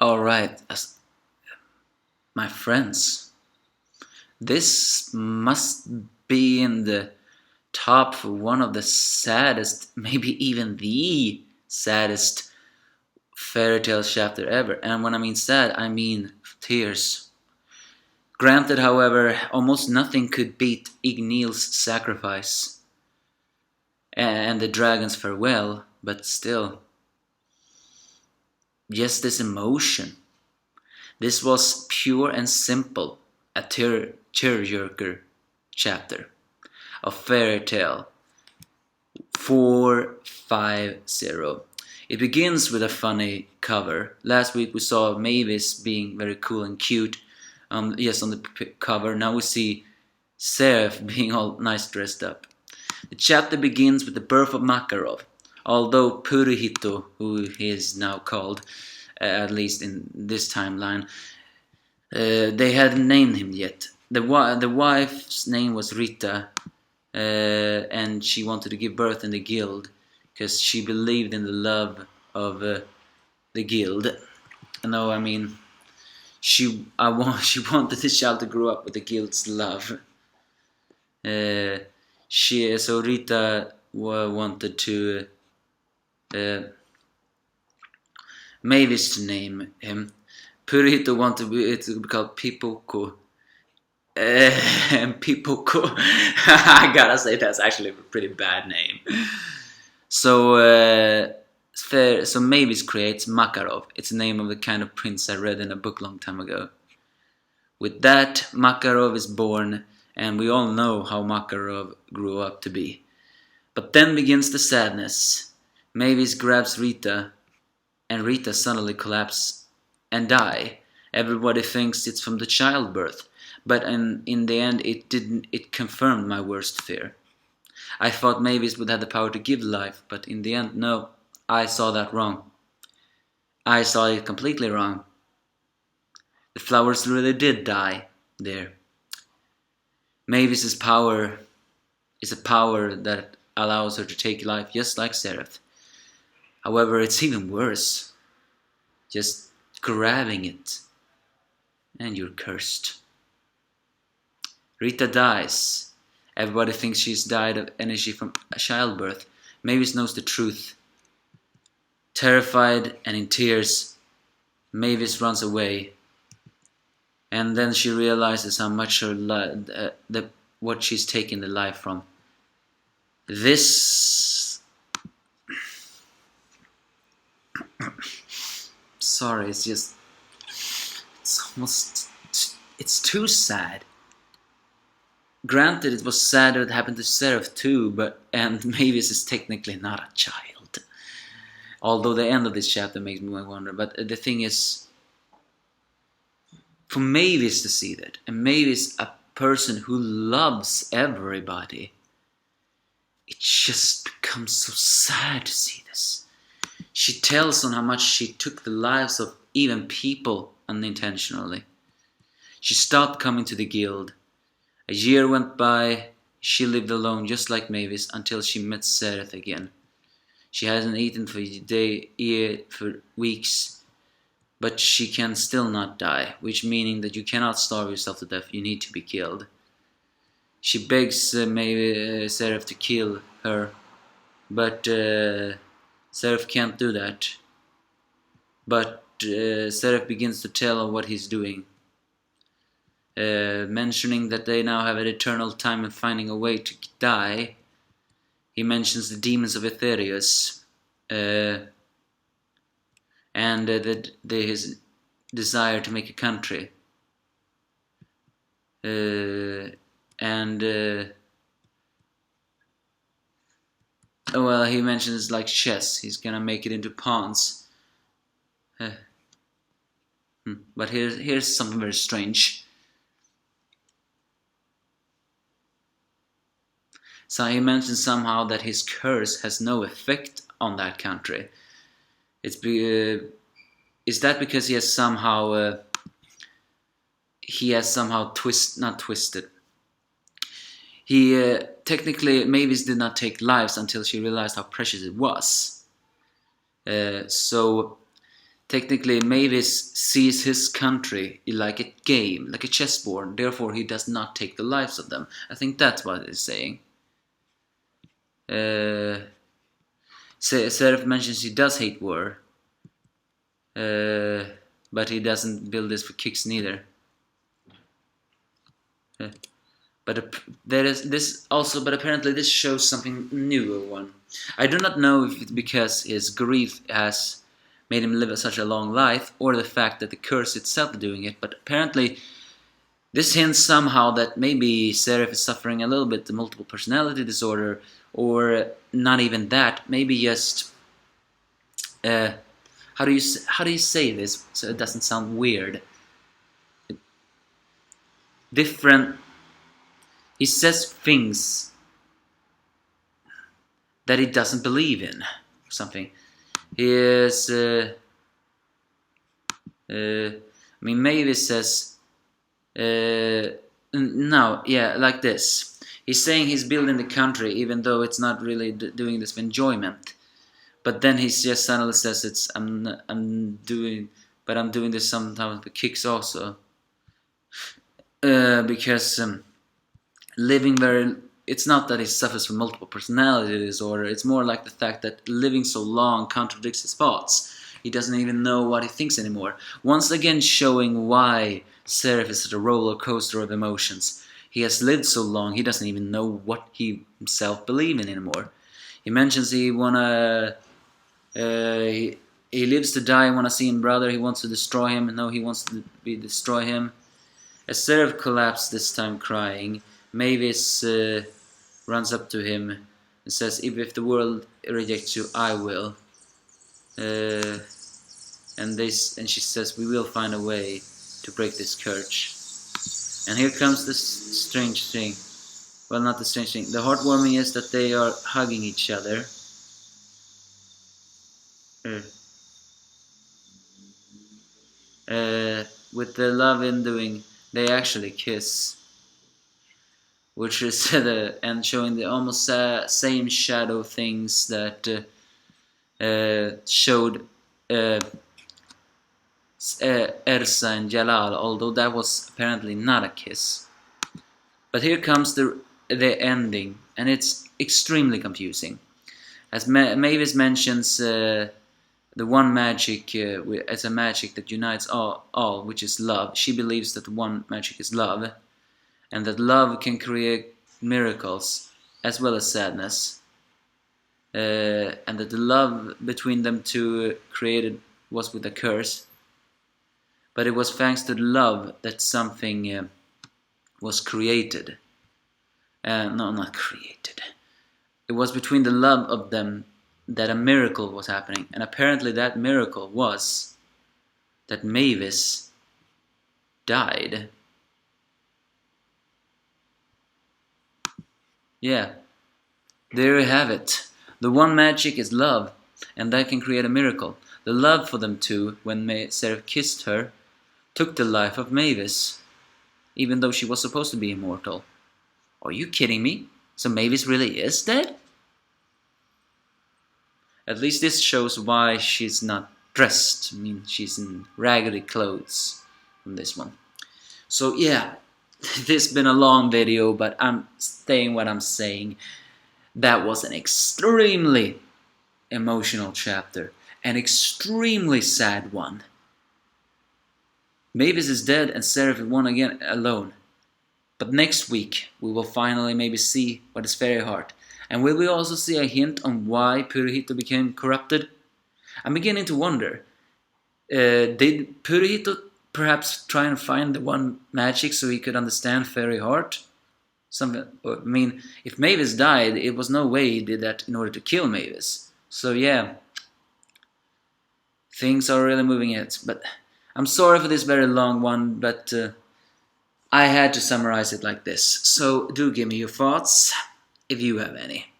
Alright, my friends, this must be in the top for one of the saddest, maybe even the saddest fairy tale chapter ever. And when I mean sad, I mean tears. Granted, however, almost nothing could beat Ignil's sacrifice and the dragon's farewell, but still, just this emotion. This was pure and simple, a tearjerker chapter of fairy tale 450. It begins with a funny cover. Last week we saw Mavis being very cool and cute, yes, on the cover. Now we see Seraph being all nice dressed up. The chapter begins with the birth of Makarov, although Purihito, who he is now called, at least in this timeline, they hadn't named him yet. The wife's name was Rita, and she wanted to give birth in the guild because she believed in the love of the guild. No, I mean, she wanted the child to grow up with the guild's love. So Rita wanted to Mavis to name him. Purito wanted it to be called Pipoko. And Pipoko, I gotta say that's actually a pretty bad name. So Mavis creates Makarov. It's the name of the kind of prince I read in a book long time ago. With that, Makarov is born, and we all know how Makarov grew up to be. But then begins the sadness. Mavis grabs Rita, and Rita suddenly collapses and die. Everybody thinks it's from the childbirth, but in the end it confirmed my worst fear. I thought Mavis would have the power to give life, but in the end, no, I saw that wrong. I saw it completely wrong. The flowers really did die there. Mavis's power is a power that allows her to take life just like Seraph. However, it's even worse. Just grabbing it, and you're cursed. Rita dies. Everybody thinks she's died of energy from childbirth. Mavis knows the truth. Terrified and in tears, Mavis runs away. And then she realizes how much what she's taken the life from. This... Sorry, it's too sad. Granted, it was sad that it happened to Seraph too, and Mavis is technically not a child. Although the end of this chapter makes me wonder, but the thing is, for Mavis to see that, and Mavis, a person who loves everybody, it just becomes so sad to see this. She tells on how much she took the lives of even people unintentionally. She stopped coming to the guild. A year went by. She lived alone just like Mavis until she met Seraph again. She hasn't eaten for weeks, but she can still not die, which meaning that you cannot starve yourself to death, you need to be killed. She begs Seraph to kill her, but Seraph can't do that. But Seraph begins to tell her what he's doing. Mentioning that they now have an eternal time and finding a way to die. He mentions the demons of Aetherius, and his desire to make a country. Well, he mentions like chess. He's gonna make it into pawns. But here's something very strange. So he mentions somehow that his curse has no effect on that country. Is that because he has somehow not twisted. He technically Mavis did not take lives until she realized how precious it was. So technically Mavis sees his country like a game, like a chessboard, therefore he does not take the lives of them. I think that's what it's saying. Seraph mentions he does hate war, but he doesn't build this for kicks neither. But there is this also, but apparently this shows something new of one. I do not know if it's because his grief has made him live such a long life, or the fact that the curse itself is doing it, but apparently this hints somehow that maybe Seraph is suffering a little bit the multiple personality disorder, or not even that, maybe just how do you say this so it doesn't sound weird? Different. He says things that he doesn't believe in, or something. He is. I mean, Mavis says. No, yeah, like this. He's saying he's building the country, even though it's not really doing this for enjoyment. But then he just suddenly says I'm doing this sometimes for kicks also. Because living very. It's not that he suffers from multiple personality disorder. It's more like the fact that living so long contradicts his thoughts. He doesn't even know what he thinks anymore. Once again, showing why Seraph is such a roller coaster of emotions. He has lived so long, he doesn't even know what he himself believes in anymore. He mentions he lives to die, wanna see him brother, he wants to destroy him, no, he wants to destroy him. As Seraph collapsed this time crying, Mavis runs up to him and says, if the world rejects you, I will. And she says, we will find a way to break this curse. And here comes this strange thing. Well, not the strange thing. The heartwarming is that they are hugging each other. With the love in doing, they actually kiss. Which is and showing the almost same shadow things that showed Ersa and Jalal, although that was apparently not a kiss. But here comes the ending, and it's extremely confusing. As Mavis mentions, the one magic as a magic that unites all, which is love. She believes that the one magic is love, and that love can create miracles as well as sadness, and that the love between them two created was with a curse. But it was thanks to the love that something was created. No, not created. It was between the love of them that a miracle was happening. And apparently that miracle was that Mavis died. Yeah, there you have it. The one magic is love, and that can create a miracle. The love for them two, when Seraph kissed her, took the life of Mavis, even though she was supposed to be immortal. Are you kidding me? So Mavis really is dead? At least this shows why she's not dressed. I mean, she's in raggedy clothes in this one. So yeah, this has been a long video, but I'm saying what I'm saying. That was an extremely emotional chapter, an extremely sad one. Mavis is dead and Seraph is one again alone. But next week we will finally maybe see what is Fairy Heart. And will we also see a hint on why Purohito became corrupted? I'm beginning to wonder. Did Purohito perhaps try and find the one magic so he could understand Fairy Heart? I mean, if Mavis died, it was no way he did that in order to kill Mavis. So yeah, things are really moving ahead. But I'm sorry for this very long one, but I had to summarize it like this. So do give me your thoughts, if you have any.